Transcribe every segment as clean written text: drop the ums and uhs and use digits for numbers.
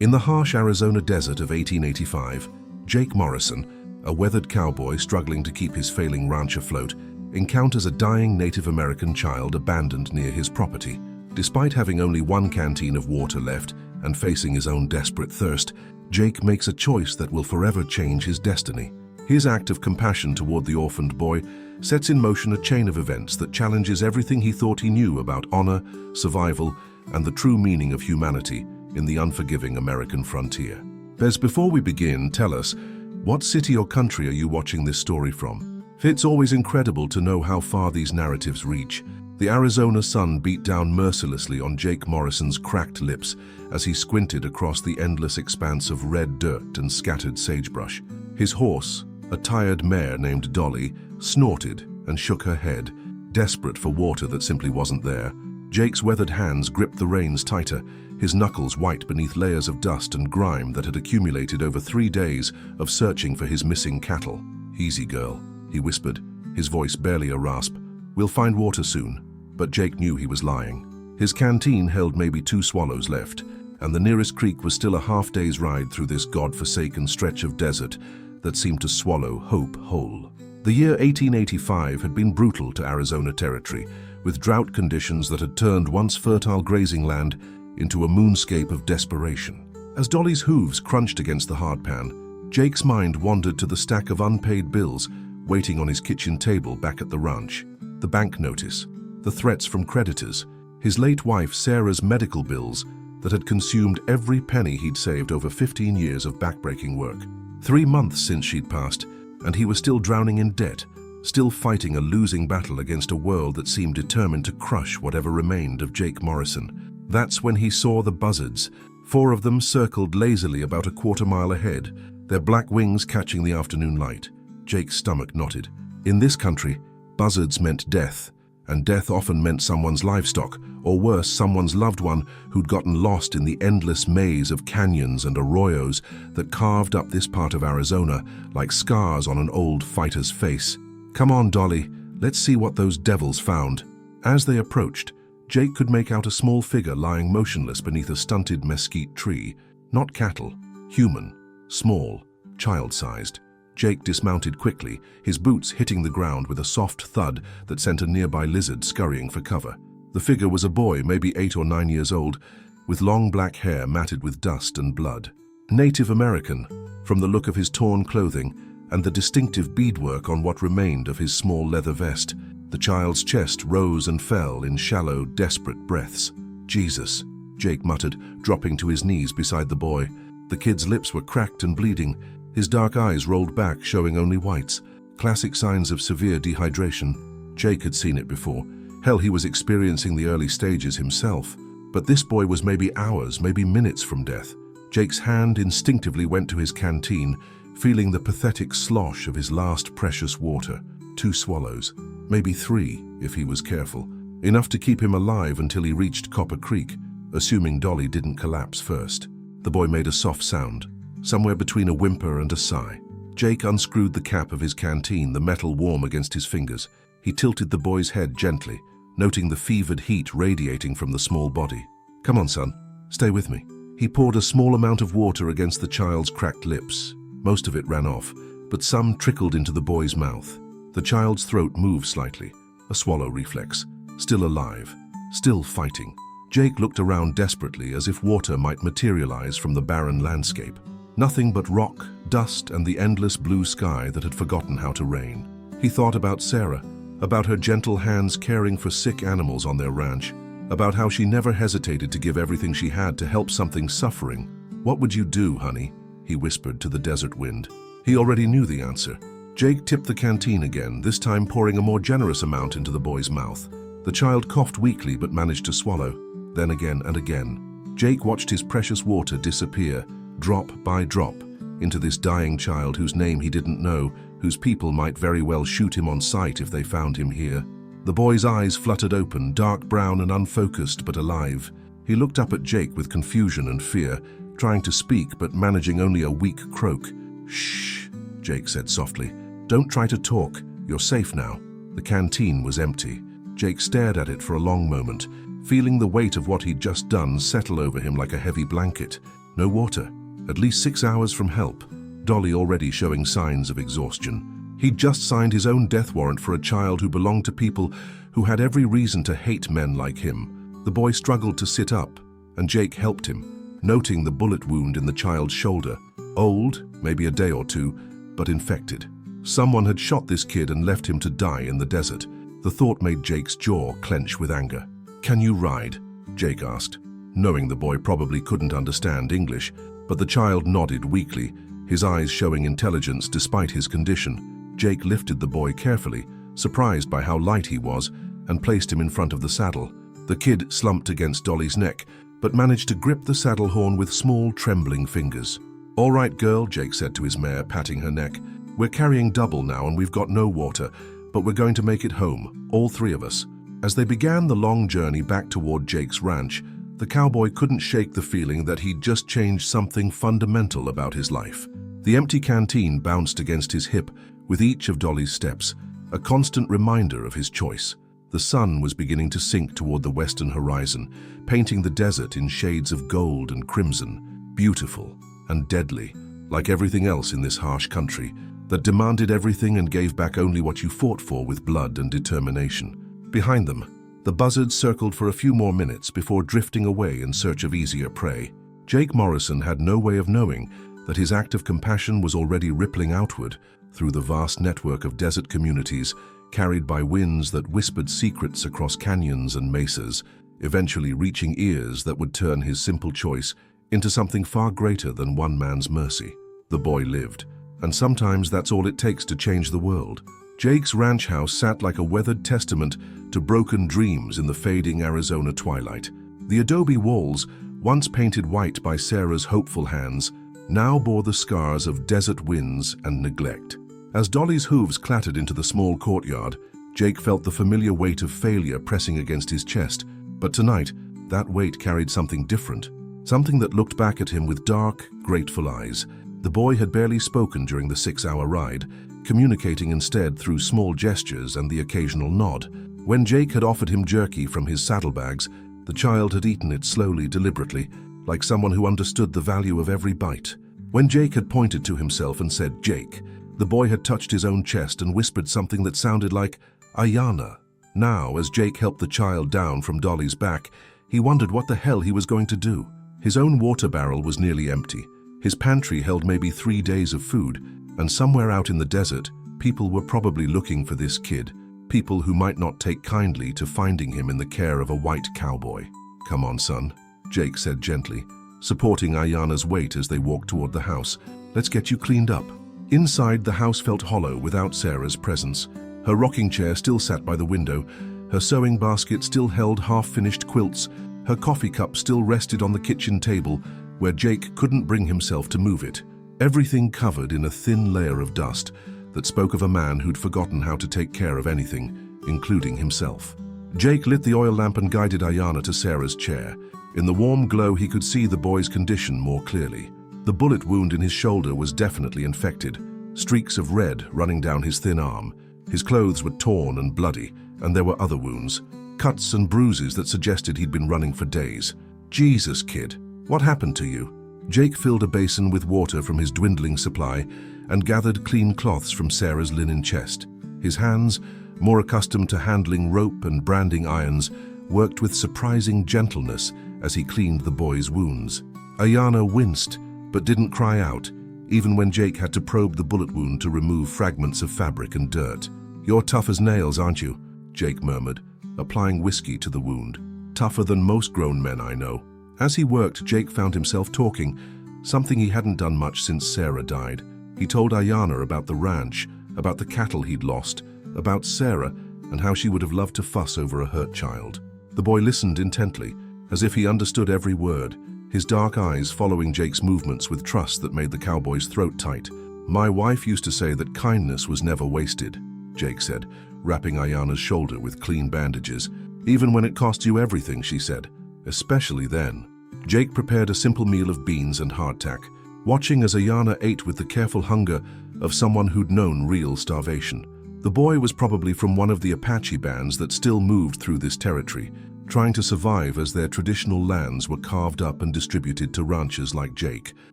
In the harsh Arizona desert of 1885, Jake Morrison, a weathered cowboy struggling to keep his failing ranch afloat, encounters a dying Native American child abandoned near his property. Despite having only one canteen of water left and facing his own desperate thirst, Jake makes a choice that will forever change his destiny. His act of compassion toward the orphaned boy sets in motion a chain of events that challenges everything he thought he knew about honor, survival, and the true meaning of humanity in the unforgiving American frontier. Bez, before we begin, tell us, what city or country are you watching this story from? It's always incredible to know how far these narratives reach. The Arizona sun beat down mercilessly on Jake Morrison's cracked lips as he squinted across the endless expanse of red dirt and scattered sagebrush. His horse, a tired mare named Dolly, snorted and shook her head, desperate for water that simply wasn't there. Jake's weathered hands gripped the reins tighter, his knuckles white beneath layers of dust and grime that had accumulated over 3 days of searching for his missing cattle. "Easy, girl," he whispered, his voice barely a rasp. "We'll find water soon." But Jake knew he was lying. His canteen held maybe 2 swallows left, and the nearest creek was still a half-day's ride through this god-forsaken stretch of desert that seemed to swallow hope whole. The year 1885 had been brutal to Arizona territory, with drought conditions that had turned once fertile grazing land into a moonscape of desperation. As Dolly's hooves crunched against the hardpan, Jake's mind wandered to the stack of unpaid bills waiting on his kitchen table back at the ranch. The bank notice, the threats from creditors, his late wife Sarah's medical bills that had consumed every penny he'd saved over 15 years of backbreaking work. 3 months since she'd passed, and he was still drowning in debt, still fighting a losing battle against a world that seemed determined to crush whatever remained of Jake Morrison. That's when he saw the buzzards. 4 of them circled lazily about a quarter-mile ahead, their black wings catching the afternoon light. Jake's stomach knotted. In this country, buzzards meant death, and death often meant someone's livestock, or worse, someone's loved one who'd gotten lost in the endless maze of canyons and arroyos that carved up this part of Arizona like scars on an old fighter's face. "Come on, Dolly, let's see what those devils found." As they approached, Jake could make out a small figure lying motionless beneath a stunted mesquite tree. Not cattle, human, small, child-sized. Jake dismounted quickly, his boots hitting the ground with a soft thud that sent a nearby lizard scurrying for cover. The figure was a boy, maybe 8 or 9 years old, with long black hair matted with dust and blood. Native American, from the look of his torn clothing and the distinctive beadwork on what remained of his small leather vest. The child's chest rose and fell in shallow, desperate breaths. "Jesus," Jake muttered, dropping to his knees beside the boy. The kid's lips were cracked and bleeding, his dark eyes rolled back, showing only whites. Classic signs of severe dehydration. Jake had seen it before. Hell, he was experiencing the early stages himself. But this boy was maybe hours, maybe minutes from death. Jake's hand instinctively went to his canteen, feeling the pathetic slosh of his last precious water. 2 swallows, maybe 3 if he was careful. Enough to keep him alive until he reached Copper Creek, assuming Dolly didn't collapse first. The boy made a soft sound, somewhere between a whimper and a sigh. Jake unscrewed the cap of his canteen, the metal warm against his fingers. He tilted the boy's head gently, noting the fevered heat radiating from the small body. "Come on, son, stay with me." He poured a small amount of water against the child's cracked lips. Most of it ran off, but some trickled into the boy's mouth. The child's throat moved slightly, a swallow reflex. Still alive, still fighting. Jake looked around desperately, as if water might materialize from the barren landscape. Nothing but rock, dust, and the endless blue sky that had forgotten how to rain. He thought about Sarah, about her gentle hands caring for sick animals on their ranch, about how she never hesitated to give everything she had to help something suffering. "What would you do, honey?" he whispered to the desert wind. He already knew the answer. Jake tipped the canteen again, this time pouring a more generous amount into the boy's mouth. The child coughed weakly but managed to swallow, then again and again. Jake watched his precious water disappear, drop by drop, into this dying child whose name he didn't know, whose people might very well shoot him on sight if they found him here. The boy's eyes fluttered open, dark brown and unfocused but alive. He looked up at Jake with confusion and fear, trying to speak but managing only a weak croak. "Shh," Jake said softly. "Don't try to talk. You're safe now." The canteen was empty. Jake stared at it for a long moment, feeling the weight of what he'd just done settle over him like a heavy blanket. No water. At least 6 hours from help. Dolly already showing signs of exhaustion. He'd just signed his own death warrant for a child who belonged to people who had every reason to hate men like him. The boy struggled to sit up, and Jake helped him, noting the bullet wound in the child's shoulder. Old, maybe a day or two, but infected. Someone had shot this kid and left him to die in the desert. The thought made Jake's jaw clench with anger. "Can you ride?" Jake asked, knowing the boy probably couldn't understand English, but the child nodded weakly, his eyes showing intelligence despite his condition. Jake lifted the boy carefully, surprised by how light he was, and placed him in front of the saddle. The kid slumped against Dolly's neck, but managed to grip the saddle horn with small, trembling fingers. "All right, girl," Jake said to his mare, patting her neck. "We're carrying double now and we've got no water, but we're going to make it home, all three of us." As they began the long journey back toward Jake's ranch, the cowboy couldn't shake the feeling that he'd just changed something fundamental about his life. The empty canteen bounced against his hip with each of Dolly's steps, a constant reminder of his choice. The sun was beginning to sink toward the western horizon, painting the desert in shades of gold and crimson, beautiful and deadly, like everything else in this harsh country that demanded everything and gave back only what you fought for with blood and determination. Behind them, the buzzards circled for a few more minutes before drifting away in search of easier prey. Jake Morrison had no way of knowing that his act of compassion was already rippling outward through the vast network of desert communities carried by winds that whispered secrets across canyons and mesas, eventually reaching ears that would turn his simple choice into something far greater than one man's mercy. The boy lived, and sometimes that's all it takes to change the world. Jake's ranch house sat like a weathered testament to broken dreams in the fading Arizona twilight. The adobe walls, once painted white by Sarah's hopeful hands, now bore the scars of desert winds and neglect. As Dolly's hooves clattered into the small courtyard, Jake felt the familiar weight of failure pressing against his chest. But tonight, that weight carried something different, something that looked back at him with dark, grateful eyes. The boy had barely spoken during the 6-hour ride, communicating instead through small gestures and the occasional nod. When Jake had offered him jerky from his saddlebags, the child had eaten it slowly, deliberately, like someone who understood the value of every bite. When Jake had pointed to himself and said, "Jake," the boy had touched his own chest and whispered something that sounded like, "Ayana." Now, as Jake helped the child down from Dolly's back, he wondered what the hell he was going to do. His own water barrel was nearly empty. His pantry held maybe 3 days of food, and somewhere out in the desert, people were probably looking for this kid, people who might not take kindly to finding him in the care of a white cowboy. "Come on, son," Jake said gently, supporting Ayana's weight as they walked toward the house. "Let's get you cleaned up." Inside, the house felt hollow without Sarah's presence. Her rocking chair still sat by the window, her sewing basket still held half-finished quilts, her coffee cup still rested on the kitchen table, where Jake couldn't bring himself to move it. Everything covered in a thin layer of dust that spoke of a man who'd forgotten how to take care of anything, including himself. Jake lit the oil lamp and guided Ayana to Sarah's chair. In the warm glow, he could see the boy's condition more clearly. The bullet wound in his shoulder was definitely infected, streaks of red running down his thin arm. His clothes were torn and bloody, and there were other wounds, cuts and bruises that suggested he'd been running for days. "Jesus, kid, what happened to you?" Jake filled a basin with water from his dwindling supply and gathered clean cloths from Sarah's linen chest. His hands, more accustomed to handling rope and branding irons, worked with surprising gentleness as he cleaned the boy's wounds. Ayana winced, but didn't cry out, even when Jake had to probe the bullet wound to remove fragments of fabric and dirt. "You're tough as nails, aren't you?" Jake murmured, applying whiskey to the wound. "Tougher than most grown men I know." As he worked, Jake found himself talking, something he hadn't done much since Sarah died. He told Ayana about the ranch, about the cattle he'd lost, about Sarah, and how she would have loved to fuss over a hurt child. The boy listened intently, as if he understood every word, his dark eyes following Jake's movements with trust that made the cowboy's throat tight. "My wife used to say that kindness was never wasted," Jake said, wrapping Ayana's shoulder with clean bandages. "Even when it cost you everything," she said, "especially then." Jake prepared a simple meal of beans and hardtack, watching as Ayana ate with the careful hunger of someone who'd known real starvation. The boy was probably from one of the Apache bands that still moved through this territory, trying to survive as their traditional lands were carved up and distributed to ranchers like Jake.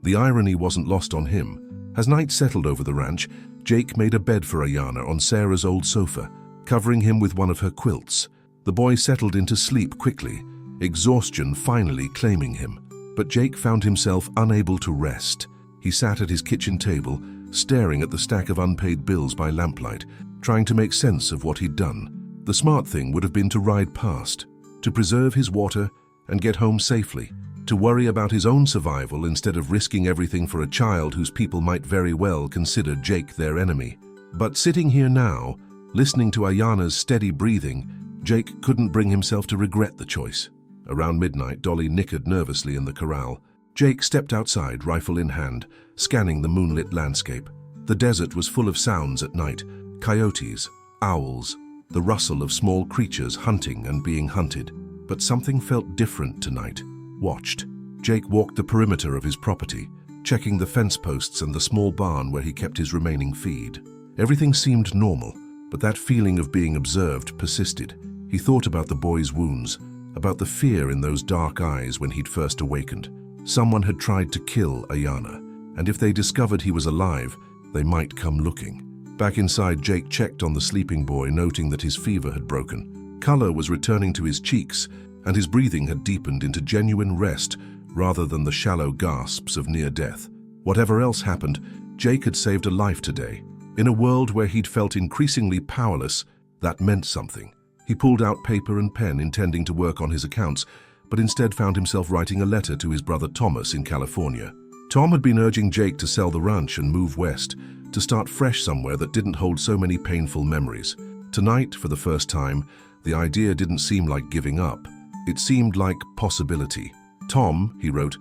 The irony wasn't lost on him. As night settled over the ranch, Jake made a bed for Ayanna on Sarah's old sofa, covering him with one of her quilts. The boy settled into sleep quickly, exhaustion finally claiming him. But Jake found himself unable to rest. He sat at his kitchen table, staring at the stack of unpaid bills by lamplight, trying to make sense of what he'd done. The smart thing would have been to ride past, to preserve his water and get home safely, to worry about his own survival instead of risking everything for a child whose people might very well consider Jake their enemy. But sitting here now, listening to Ayanna's steady breathing, Jake couldn't bring himself to regret the choice. Around midnight, Dolly nickered nervously in the corral. Jake stepped outside, rifle in hand, scanning the moonlit landscape. The desert was full of sounds at night: coyotes, owls, the rustle of small creatures hunting and being hunted. But something felt different tonight. Watched. Jake walked the perimeter of his property, checking the fence posts and the small barn where he kept his remaining feed. Everything seemed normal, but that feeling of being observed persisted. He thought about the boy's wounds, about the fear in those dark eyes when he'd first awakened. Someone had tried to kill Ayanna, and if they discovered he was alive, they might come looking. Back inside, Jake checked on the sleeping boy, noting that his fever had broken. Color was returning to his cheeks, and his breathing had deepened into genuine rest rather than the shallow gasps of near death. Whatever else happened, Jake had saved a life today. In a world where he'd felt increasingly powerless, that meant something. He pulled out paper and pen, intending to work on his accounts, but instead found himself writing a letter to his brother Thomas in California. Tom had been urging Jake to sell the ranch and move west, to start fresh somewhere that didn't hold so many painful memories. Tonight, for the first time, the idea didn't seem like giving up. It seemed like possibility. "Tom," he wrote,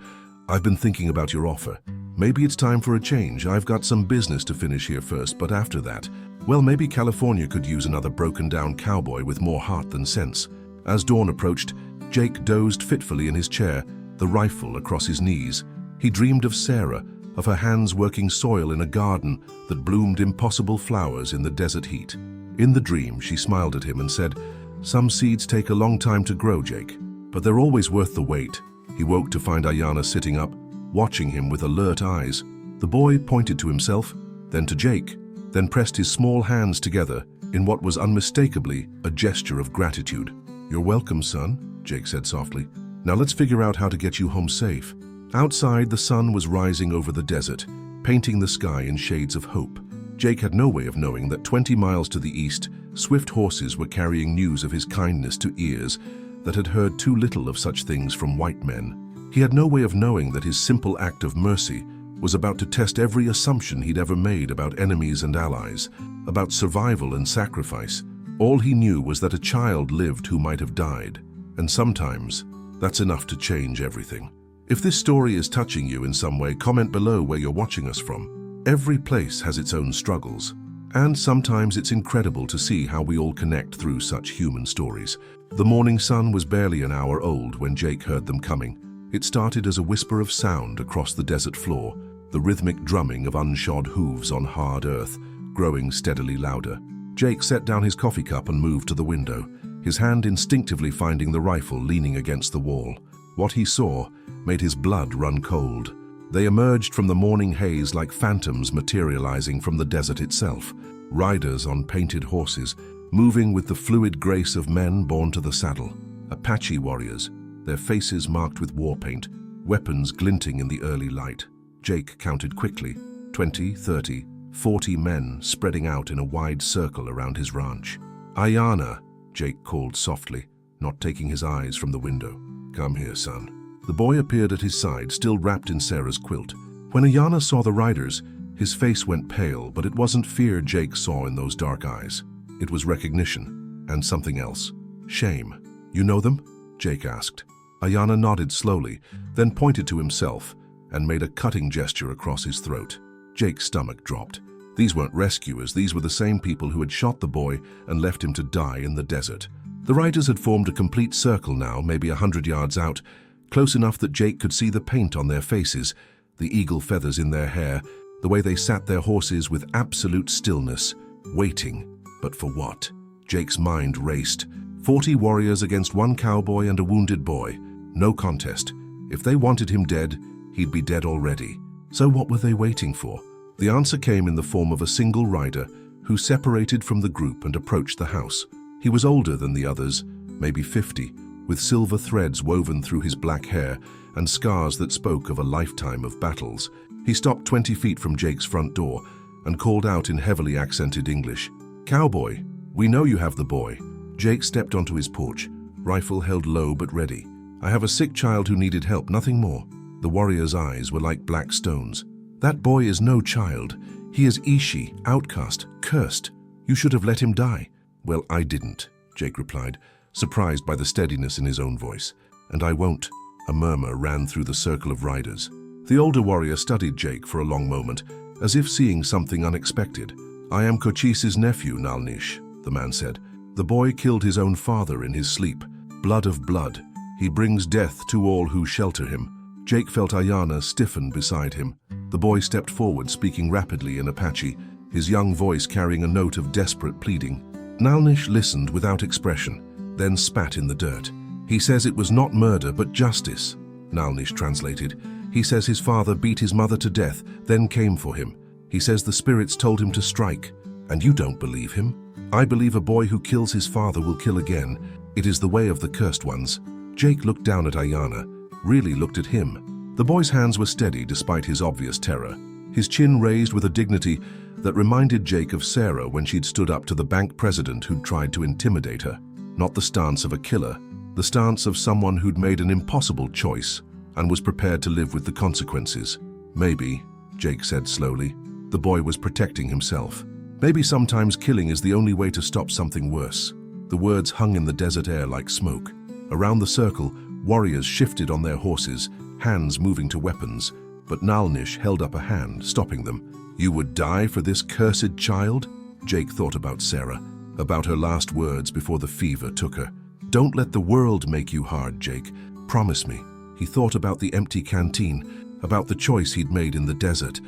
"I've been thinking about your offer. Maybe it's time for a change. I've got some business to finish here first, but after that, well, maybe California could use another broken-down cowboy with more heart than sense." As dawn approached, Jake dozed fitfully in his chair, the rifle across his knees. He dreamed of Sarah, of her hands working soil in a garden that bloomed impossible flowers in the desert heat. In the dream, she smiled at him and said, "Some seeds take a long time to grow, Jake, but they're always worth the wait." He woke to find Ayanna sitting up, watching him with alert eyes. The boy pointed to himself, then to Jake, then pressed his small hands together in what was unmistakably a gesture of gratitude. "You're welcome, son," Jake said softly. "Now let's figure out how to get you home safe." Outside, the sun was rising over the desert, painting the sky in shades of hope. Jake had no way of knowing that 20 miles to the east, swift horses were carrying news of his kindness to ears that had heard too little of such things from white men. He had no way of knowing that his simple act of mercy was about to test every assumption he'd ever made about enemies and allies, about survival and sacrifice. All he knew was that a child lived who might have died, and sometimes that's enough to change everything. If this story is touching you in some way, comment below where you're watching us from. Every place has its own struggles, and sometimes it's incredible to see how we all connect through such human stories. The morning sun was barely an hour old when Jake heard them coming. It started as a whisper of sound across the desert floor, the rhythmic drumming of unshod hooves on hard earth, growing steadily louder. Jake set down his coffee cup and moved to the window, his hand instinctively finding the rifle leaning against the wall. What he saw made his blood run cold. They emerged from the morning haze like phantoms materializing from the desert itself, riders on painted horses, moving with the fluid grace of men born to the saddle. Apache warriors, their faces marked with war paint, weapons glinting in the early light. Jake counted quickly, 20, 30, 40 men spreading out in a wide circle around his ranch. "Ayanna," Jake called softly, not taking his eyes from the window. "Come here, son." The boy appeared at his side, still wrapped in Sarah's quilt. When Ayanna saw the riders, his face went pale, but it wasn't fear Jake saw in those dark eyes. It was recognition, and something else. Shame. "You know them?" Jake asked. Ayanna nodded slowly, then pointed to himself and made a cutting gesture across his throat. Jake's stomach dropped. These weren't rescuers, these were the same people who had shot the boy and left him to die in the desert. The riders had formed a complete circle now, maybe 100 yards out, close enough that Jake could see the paint on their faces, the eagle feathers in their hair, the way they sat their horses with absolute stillness, waiting. But for what? Jake's mind raced. 40 warriors against 1 cowboy and a wounded boy. No contest. If they wanted him dead, he'd be dead already. So what were they waiting for? The answer came in the form of a single rider who separated from the group and approached the house. He was older than the others, maybe 50, with silver threads woven through his black hair and scars that spoke of a lifetime of battles. He stopped 20 feet from Jake's front door and called out in heavily accented English, "Cowboy, we know you have the boy." Jake stepped onto his porch, rifle held low but ready. "I have a sick child who needed help, nothing more." The warrior's eyes were like black stones. "That boy is no child. He is Ishi, outcast, cursed. You should have let him die." "Well, I didn't," Jake replied, surprised by the steadiness in his own voice. "And I won't." A murmur ran through the circle of riders. The older warrior studied Jake for a long moment, as if seeing something unexpected. "I am Cochise's nephew, Nalnish," the man said. "The boy killed his own father in his sleep. Blood of blood. He brings death to all who shelter him." Jake felt Ayana stiffen beside him. The boy stepped forward, speaking rapidly in Apache, his young voice carrying a note of desperate pleading. Nalnish listened without expression, then spat in the dirt. "He says it was not murder, but justice," Nalnish translated. "He says his father beat his mother to death, then came for him. He says the spirits told him to strike. And you don't believe him?" "I believe a boy who kills his father will kill again. It is the way of the cursed ones." Jake looked down at Ayana, really looked at him. The boy's hands were steady despite his obvious terror, his chin raised with a dignity that reminded Jake of Sarah when she'd stood up to the bank president who'd tried to intimidate her. Not the stance of a killer, the stance of someone who'd made an impossible choice and was prepared to live with the consequences. "Maybe," Jake said slowly, the boy was protecting himself. "Maybe sometimes killing is the only way to stop something worse." The words hung in the desert air like smoke. Around the circle, warriors shifted on their horses, hands moving to weapons, but Nalnish held up a hand, stopping them. "You would die for this cursed child?" Jake thought about Sarah, about her last words before the fever took her. "Don't let the world make you hard, Jake. Promise me." He thought about the empty canteen, about the choice he'd made in the desert,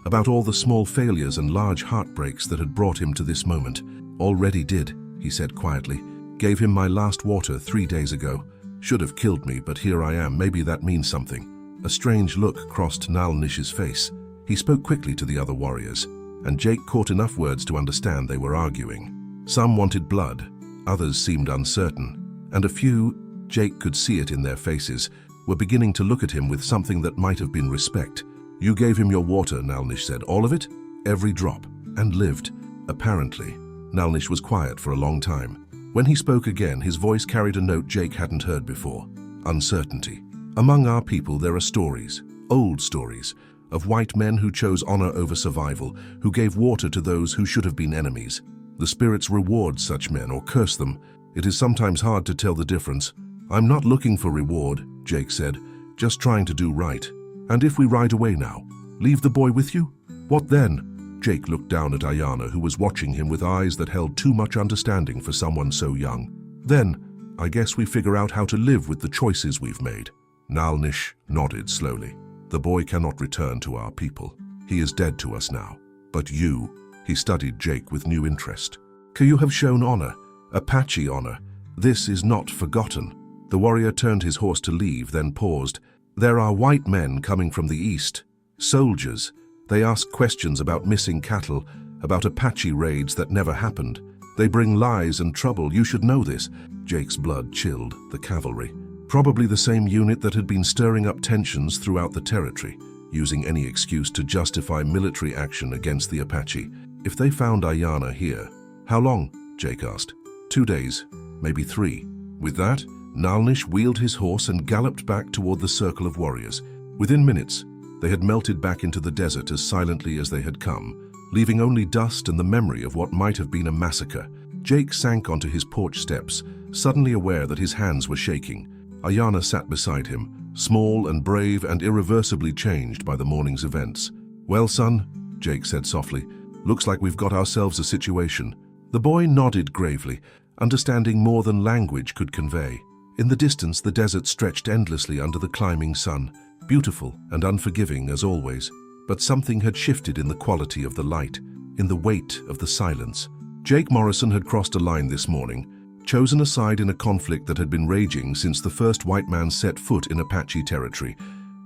about all the small failures and large heartbreaks that had brought him to this moment. "Already did," he said quietly. "Gave him my last water 3 days ago. Should have killed me, but here I am. Maybe that means something." A strange look crossed Nalnish's face. He spoke quickly to the other warriors, and Jake caught enough words to understand they were arguing. Some wanted blood, others seemed uncertain, and a few, Jake could see it in their faces, were beginning to look at him with something that might have been respect. "You gave him your water," Nalnish said. "All of it?" "Every drop. And lived." Apparently. Nalnish was quiet for a long time. When he spoke again, his voice carried a note Jake hadn't heard before. Uncertainty. "Among our people there are stories, old stories, of white men who chose honor over survival, who gave water to those who should have been enemies. The spirits reward such men or curse them. It is sometimes hard to tell the difference." "I'm not looking for reward," Jake said, "just trying to do right." "And if we ride away now, leave the boy with you? What then?" Jake looked down at Ayana, who was watching him with eyes that held too much understanding for someone so young. "Then, I guess we figure out how to live with the choices we've made." Nalnish nodded slowly. "The boy cannot return to our people. He is dead to us now. But you," he studied Jake with new interest. "You have shown honor, Apache honor. This is not forgotten." The warrior turned his horse to leave, then paused. "There are white men coming from the east. Soldiers. They ask questions about missing cattle, about Apache raids that never happened. They bring lies and trouble. You should know this." Jake's blood chilled. The cavalry. Probably the same unit that had been stirring up tensions throughout the territory, using any excuse to justify military action against the Apache. If they found Ayana here. "How long?" Jake asked. 2 days, maybe 3. With that, Nalnish wheeled his horse and galloped back toward the circle of warriors. Within minutes, they had melted back into the desert as silently as they had come, leaving only dust and the memory of what might have been a massacre. Jake sank onto his porch steps, suddenly aware that his hands were shaking. Ayana sat beside him, small and brave and irreversibly changed by the morning's events. "Well, son," Jake said softly, "looks like we've got ourselves a situation." The boy nodded gravely, understanding more than language could convey. In the distance, the desert stretched endlessly under the climbing sun, beautiful and unforgiving as always. But something had shifted in the quality of the light, in the weight of the silence. Jake Morrison had crossed a line this morning, chosen a side in a conflict that had been raging since the first white man set foot in Apache territory.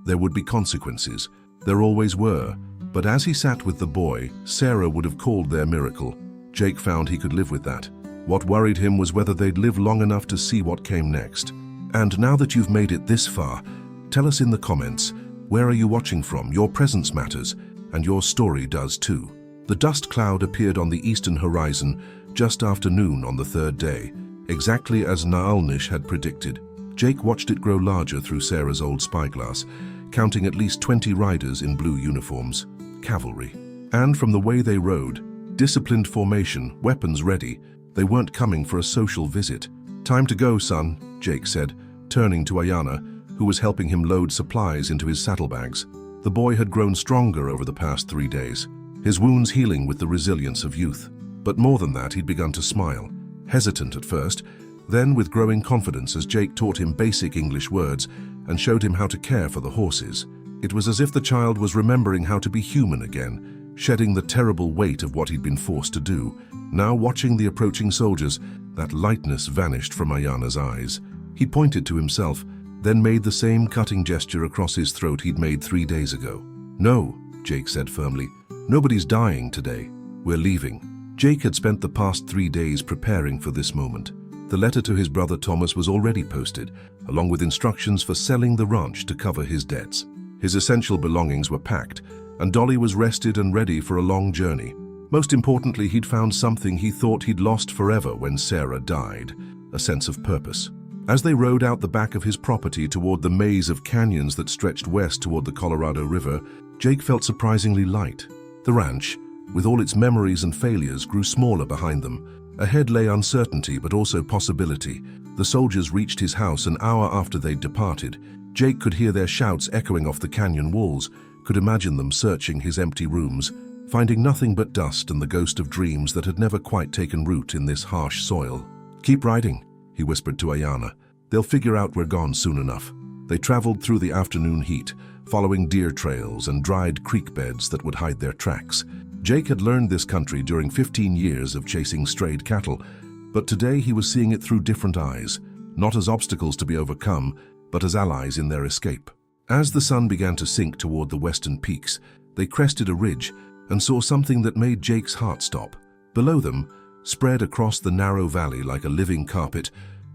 There would be consequences. There always were. But as he sat with the boy, Sarah would have called their miracle. Jake found he could live with that. What worried him was whether they'd live long enough to see what came next. And now that you've made it this far, tell us in the comments, where are you watching from? Your presence matters, and your story does too. The dust cloud appeared on the eastern horizon just after noon on the third day, exactly as Naalnish had predicted. Jake watched it grow larger through Sarah's old spyglass, counting at least 20 riders in blue uniforms, cavalry. And from the way they rode, disciplined formation, weapons ready, they weren't coming for a social visit. "Time to go, son," Jake said, turning to Ayana, who was helping him load supplies into his saddlebags. The boy had grown stronger over the past 3 days, his wounds healing with the resilience of youth. But more than that, he'd begun to smile, hesitant at first, then with growing confidence as Jake taught him basic English words and showed him how to care for the horses. It was as if the child was remembering how to be human again, shedding the terrible weight of what he'd been forced to do. Now watching the approaching soldiers, that lightness vanished from Ayana's eyes. He pointed to himself, then made the same cutting gesture across his throat he'd made 3 days ago. "No," Jake said firmly. "Nobody's dying today. We're leaving." Jake had spent the past 3 days preparing for this moment. The letter to his brother Thomas was already posted, along with instructions for selling the ranch to cover his debts. His essential belongings were packed, and Dolly was rested and ready for a long journey. Most importantly, he'd found something he thought he'd lost forever when Sarah died, a sense of purpose. As they rode out the back of his property toward the maze of canyons that stretched west toward the Colorado River, Jake felt surprisingly light. The ranch, with all its memories and failures, grew smaller behind them. Ahead lay uncertainty, but also possibility. The soldiers reached his house an hour after they'd departed. Jake could hear their shouts echoing off the canyon walls, could imagine them searching his empty rooms, finding nothing but dust and the ghost of dreams that had never quite taken root in this harsh soil. "Keep riding," he whispered to Ayana. "They'll figure out we're gone soon enough." They traveled through the afternoon heat, following deer trails and dried creek beds that would hide their tracks. Jake had learned this country during 15 years of chasing strayed cattle, but today he was seeing it through different eyes, not as obstacles to be overcome, but as allies in their escape. As the sun began to sink toward the western peaks, they crested a ridge and saw something that made Jake's heart stop. Below them, spread across the narrow valley like a living carpet,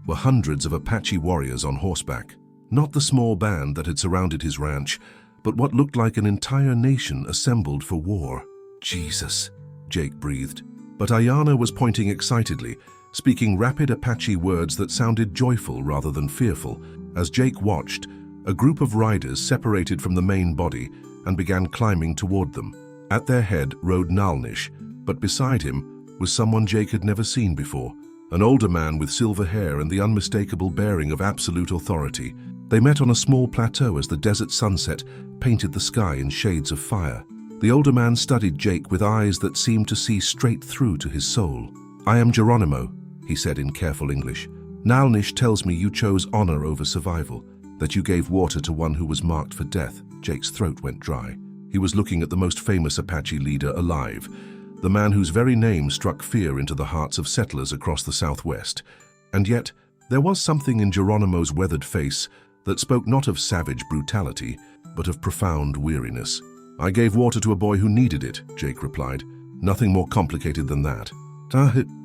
were hundreds of Apache warriors on horseback. Not the small band that had surrounded his ranch, but what looked like an entire nation assembled for war. "Jesus," Jake breathed. But Ayana was pointing excitedly, speaking rapid Apache words that sounded joyful rather than fearful. As Jake watched, a group of riders separated from the main body and began climbing toward them. At their head rode Naalnish, but beside him was someone Jake had never seen before, an older man with silver hair and the unmistakable bearing of absolute authority. They met on a small plateau as the desert sunset painted the sky in shades of fire. The older man studied Jake with eyes that seemed to see straight through to his soul. "I am Geronimo," he said in careful English. "Naalnish tells me you chose honor over survival, that you gave water to one who was marked for death." Jake's throat went dry. He was looking at the most famous Apache leader alive, the man whose very name struck fear into the hearts of settlers across the Southwest. And yet, there was something in Geronimo's weathered face that spoke not of savage brutality, but of profound weariness. "I gave water to a boy who needed it," Jake replied. "Nothing more complicated than that."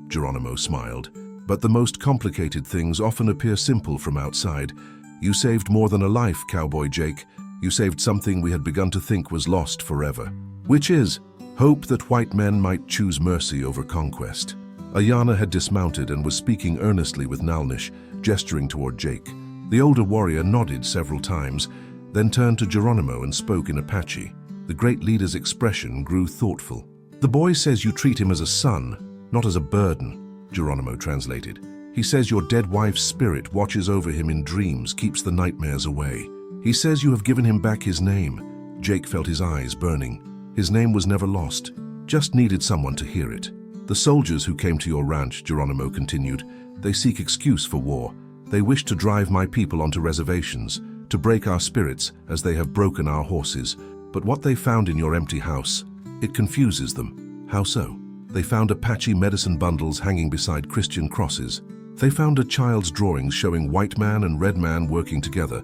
Geronimo smiled. "But the most complicated things often appear simple from outside. You saved more than a life, Cowboy Jake. You saved something we had begun to think was lost forever. Which is hope that white men might choose mercy over conquest." Ayana had dismounted and was speaking earnestly with Naalnish, gesturing toward Jake. The older warrior nodded several times, then turned to Geronimo and spoke in Apache. The great leader's expression grew thoughtful. "The boy says you treat him as a son, not as a burden," Geronimo translated. "He says your dead wife's spirit watches over him in dreams, keeps the nightmares away. He says you have given him back his name." Jake felt his eyes burning. His name was never lost, just needed someone to hear it. "The soldiers who came to your ranch," Geronimo continued, "they seek excuse for war. They wish to drive my people onto reservations, to break our spirits as they have broken our horses. But what they found in your empty house, it confuses them." "How so?" "They found Apache medicine bundles hanging beside Christian crosses. They found a child's drawings showing white man and red man working together.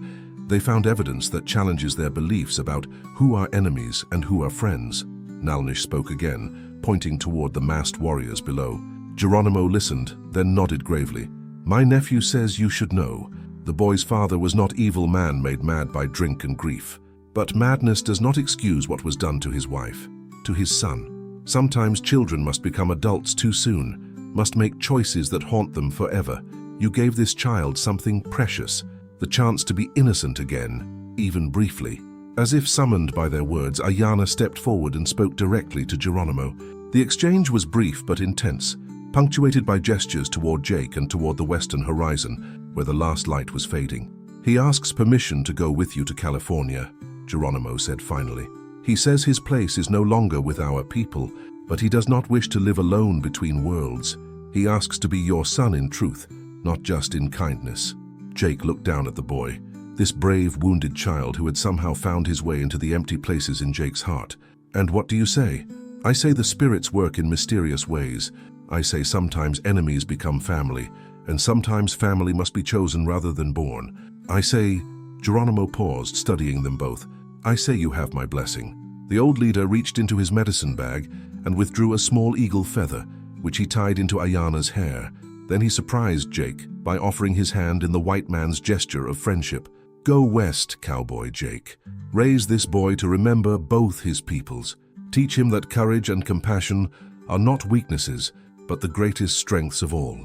They found evidence that challenges their beliefs about who are enemies and who are friends. Nalnish spoke again, pointing toward the masked warriors below. Geronimo listened, then nodded gravely. My nephew says you should know. The boy's father was not evil man made mad by drink and grief. But madness does not excuse what was done to his wife, to his son. Sometimes children must become adults too soon, must make choices that haunt them forever. You gave this child something precious, the chance to be innocent again, even briefly. As if summoned by their words, Ayana stepped forward and spoke directly to Geronimo. The exchange was brief but intense, punctuated by gestures toward Jake and toward the western horizon, where the last light was fading. He asks permission to go with you to California, Geronimo said finally. He says his place is no longer with our people, but he does not wish to live alone between worlds. He asks to be your son in truth, not just in kindness. Jake looked down at the boy, this brave, wounded child who had somehow found his way into the empty places in Jake's heart. And what do you say? I say the spirits work in mysterious ways. I say sometimes enemies become family, and sometimes family must be chosen rather than born. I say, Geronimo paused, studying them both. I say you have my blessing. The old leader reached into his medicine bag and withdrew a small eagle feather, which he tied into Ayana's hair. Then he surprised Jake by offering his hand in the white man's gesture of friendship. Go west, Cowboy Jake. Raise this boy to remember both his peoples. Teach him that courage and compassion are not weaknesses, but the greatest strengths of all.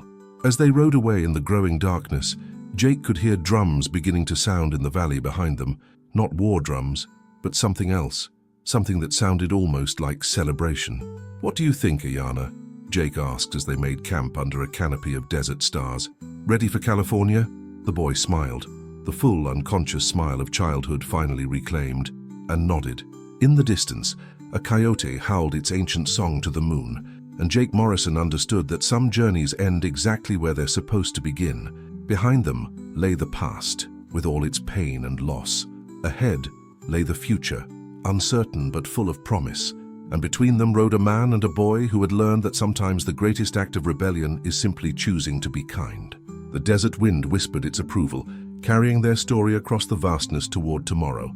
As they rode away in the growing darkness, Jake could hear drums beginning to sound in the valley behind them. Not war drums, but something else. Something that sounded almost like celebration. What do you think, Ayana? Jake asked as they made camp under a canopy of desert stars. Ready for California? The boy smiled, the full, unconscious smile of childhood finally reclaimed, and nodded. In the distance, a coyote howled its ancient song to the moon, and Jake Morrison understood that some journeys end exactly where they're supposed to begin. Behind them lay the past, with all its pain and loss. Ahead lay the future, uncertain but full of promise. And between them rode a man and a boy who had learned that sometimes the greatest act of rebellion is simply choosing to be kind. The desert wind whispered its approval, carrying their story across the vastness toward tomorrow.